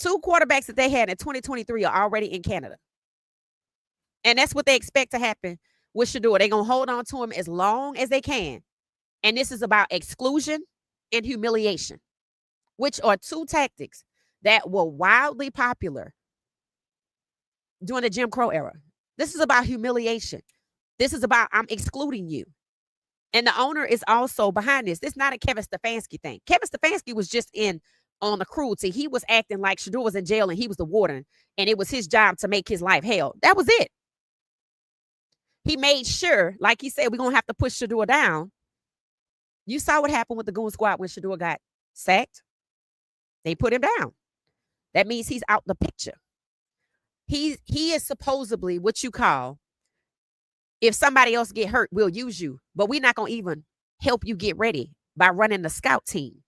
2 quarterbacks that they had in 2023 are already in Canada. And that's what they expect to happen with Shedeur. They're going to hold on to him as long as they can. And this is about exclusion and humiliation, which are 2 tactics that were wildly popular during the Jim Crow era. This is about humiliation. This is about I'm excluding you. And the owner is also behind this. This is not a Kevin Stefanski thing. Kevin Stefanski was just in on the cruelty. He was acting like Shedeur was in jail and he was the warden, and it was his job to make his life hell. That was it. He made sure, like he said, we're going to have to push Shedeur down. You saw what happened with the Goon Squad when Shedeur got sacked. They put him down. That means he's out the picture. He is supposedly what you call, if somebody else get hurt, we'll use you. But we're not going to even help you get ready by running the scout team.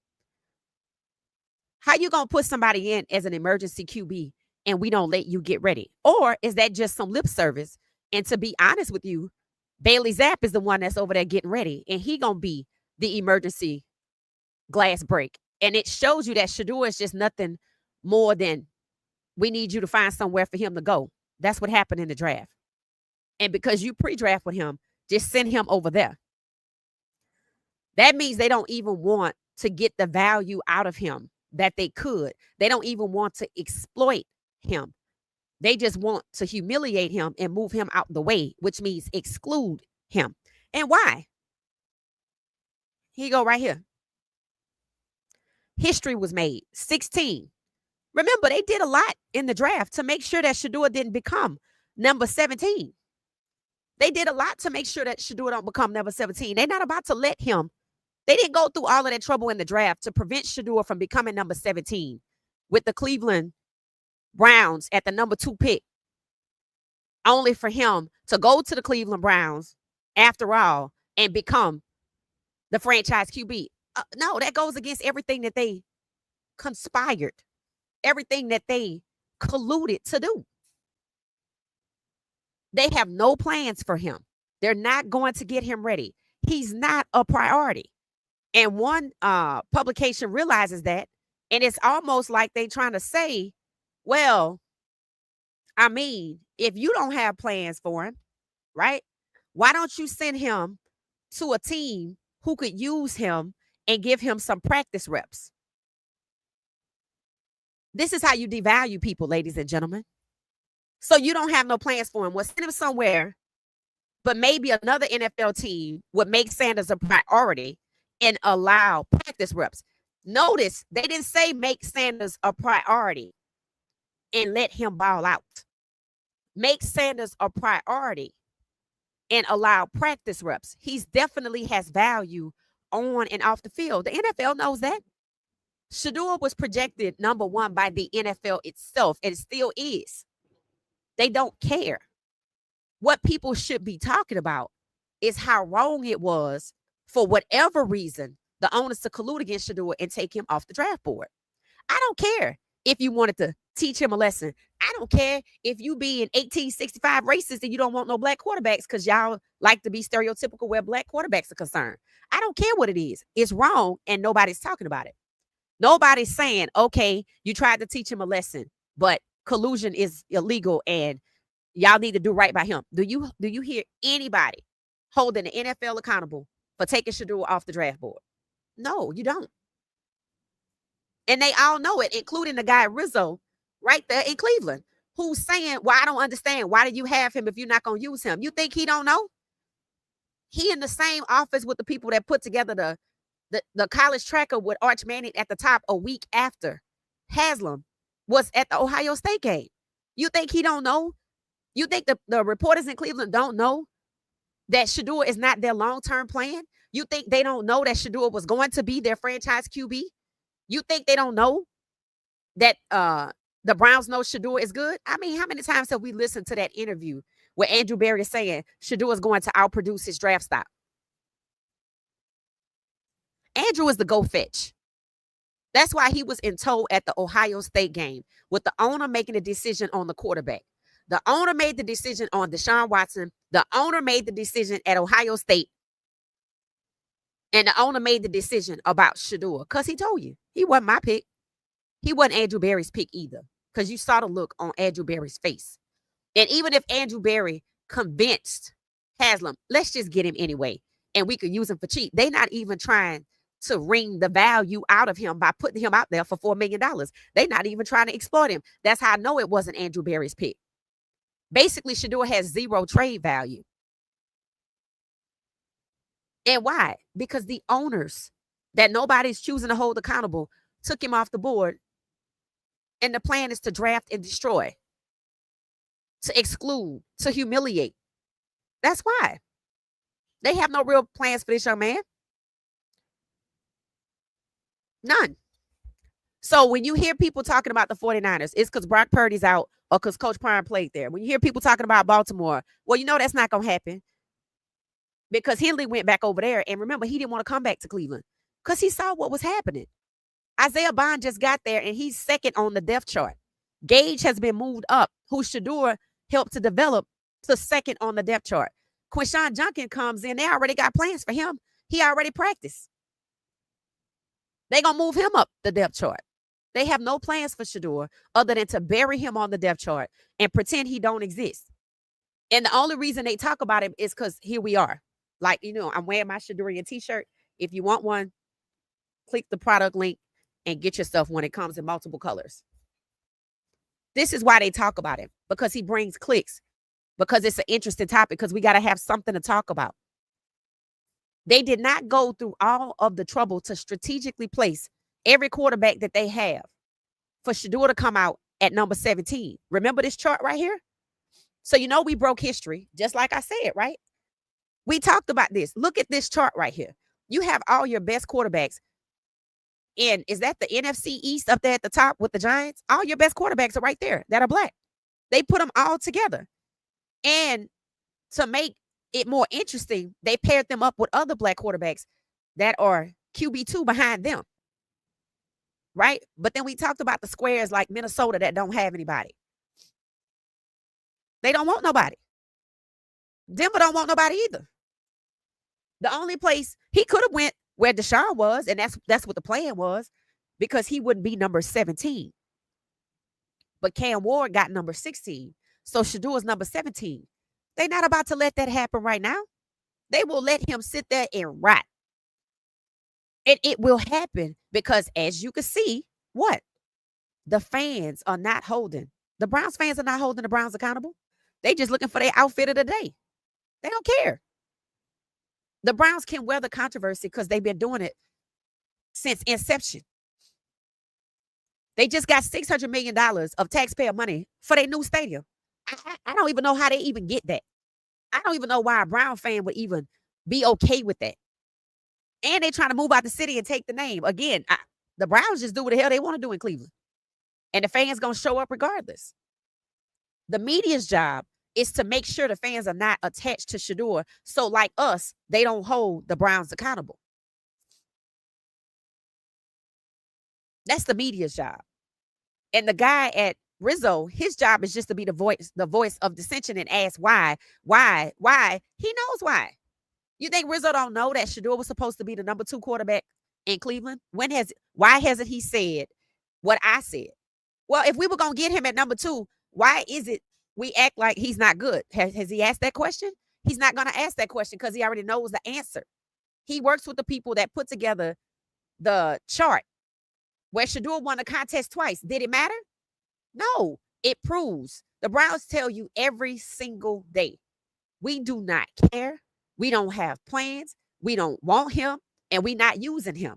How you going to put somebody in as an emergency QB and we don't let you get ready? Or is that just some lip service? And to be honest with you, Bailey Zapp is the one that's over there getting ready, and he going to be the emergency glass break. And it shows you that Shedeur is just nothing more than we need you to find somewhere for him to go. That's what happened in the draft. And because you pre-draft with him, just send him over there. That means they don't even want to get the value out of him that they could. They don't even want to exploit him. They just want to humiliate him and move him out the way, which means exclude him. And why? Here you go right here. History was made. 16. Remember, they did a lot in the draft to make sure that Shedeur didn't become number 17. They did a lot to make sure that Shedeur don't become number 17. They're not about to let him. They didn't go through all of that trouble in the draft to prevent Shedeur from becoming number 17 with the Cleveland Browns at the number 2 pick, only for him to go to the Cleveland Browns after all and become the franchise QB. No, that goes against everything that they conspired, everything that they colluded to do. They have no plans for him. They're not going to get him ready. He's not a priority. And one publication realizes that, and it's almost like they're trying to say, well, I mean, if you don't have plans for him, right, why don't you send him to a team who could use him and give him some practice reps? This is how you devalue people, ladies and gentlemen. So you don't have no plans for him. Well, send him somewhere, but maybe another NFL team would make Sanders a priority and allow practice reps. Notice they didn't say make Sanders a priority and let him ball out. Make Sanders a priority and allow practice reps. He definitely has value on and off the field. The NFL knows that. Shedeur was projected number 1 by the NFL itself, and it still is. They don't care. What people should be talking about is how wrong it was for whatever reason the owners to collude against Shedeur and take him off the draft board. I don't care if you wanted to teach him a lesson. I don't care if you be an 1865 racist and you don't want no black quarterbacks because y'all like to be stereotypical where black quarterbacks are concerned. I don't care what it is. It's wrong, and nobody's talking about it. Nobody's saying, okay, you tried to teach him a lesson, but collusion is illegal and y'all need to do right by him. Do you hear anybody holding the NFL accountable for taking Shedeur off the draft board? No, you don't. And they all know it, including the guy Rizzo right there in Cleveland, who's saying, well, I don't understand. Why did you have him if you're not going to use him? You think he don't know? He in the same office with the people that put together the college tracker with Arch Manning at the top a week after Haslam was at the Ohio State game. You think he don't know? You think the reporters in Cleveland don't know that Shedeur is not their long-term plan? You think they don't know that Shedeur was going to be their franchise QB? You think they don't know that the Browns know Shedeur is good? I mean, how many times have we listened to that interview where Andrew Berry is saying Shedeur is going to outproduce his draft stock? Andrew is the go fetch. That's why he was in tow at the Ohio State game with the owner making a decision on the quarterback. The owner made the decision on Deshaun Watson. The owner made the decision at Ohio State. And the owner made the decision about Shedeur because he told you he wasn't my pick. He wasn't Andrew Berry's pick either, because you saw the look on Andrew Berry's face. And even if Andrew Berry convinced Haslam, let's just get him anyway, and we could use him for cheap, they not even trying to wring the value out of him by putting him out there for $4 million. They not even trying to exploit him. That's how I know it wasn't Andrew Berry's pick. Basically, Shedeur has zero trade value. And why? Because the owners that nobody's choosing to hold accountable took him off the board. And the plan is to draft and destroy, to exclude, to humiliate. That's why. They have no real plans for this young man. None. So when you hear people talking about the 49ers, it's because Brock Purdy's out or because Coach Prime played there. When you hear people talking about Baltimore, well, you know that's not going to happen, because Henley went back over there. And remember, he didn't want to come back to Cleveland because he saw what was happening. Isaiah Bond just got there, and he's second on the depth chart. Gage has been moved up, who Shedeur helped to develop, to second on the depth chart. Quinshon Judkins comes in. They already got plans for him. He already practiced. They're going to move him up the depth chart. They have no plans for Shedeur other than to bury him on the depth chart and pretend he don't exist. And the only reason they talk about him is because here we are. Like, you know, I'm wearing my Shedeurian t-shirt. If you want one, click the product link and get yourself one. It comes in multiple colors. This is why they talk about him, because he brings clicks, because it's an interesting topic, because we got to have something to talk about. They did not go through all of the trouble to strategically place every quarterback that they have for Shedeur to come out at number 17. Remember this chart right here? So, you know, we broke history, just like I said, right? We talked about this. Look at this chart right here. You have all your best quarterbacks. And is that the NFC East up there at the top with the Giants? All your best quarterbacks are right there that are black. They put them all together. And to make it more interesting, they paired them up with other black quarterbacks that are QB2 behind them. Right? But then we talked about the squares like Minnesota that don't have anybody. They don't want nobody. Denver don't want nobody either. The only place he could have went where Deshaun was, and that's what the plan was, because he wouldn't be number 17. But Cam Ward got number 16. So Shedeur is number 17. They're not about to let that happen right now. They will let him sit there and rot. And it will happen because, as you can see, what? The fans are not holding. The Browns fans are not holding the Browns accountable. They just looking for their outfit of the day. They don't care. The Browns can weather controversy because they've been doing it since inception. They just got $600 million of taxpayer money for their new stadium. I don't even know how they even get that. I don't even know why a Brown fan would even be okay with that. And they trying to move out the city and take the name. Again, the Browns just do what the hell they want to do in Cleveland. And the fans going to show up regardless. The media's job is to make sure the fans are not attached to Shedeur. So like us, they don't hold the Browns accountable. That's the media's job. And the guy at Rizzo, his job is just to be the voice of dissension and ask why. He knows why. You think Rizzo don't know that Shedeur was supposed to be the number 2 quarterback in Cleveland? Why hasn't he said what I said? Well, if we were going to get him at number 2, why is it we act like he's not good? Has he asked that question? He's not going to ask that question because he already knows the answer. He works with the people that put together the chart where Shedeur won the contest twice. Did it matter? No, it proves. The Browns tell you every single day, we do not care. We don't have plans. We don't want him, and we're not using him.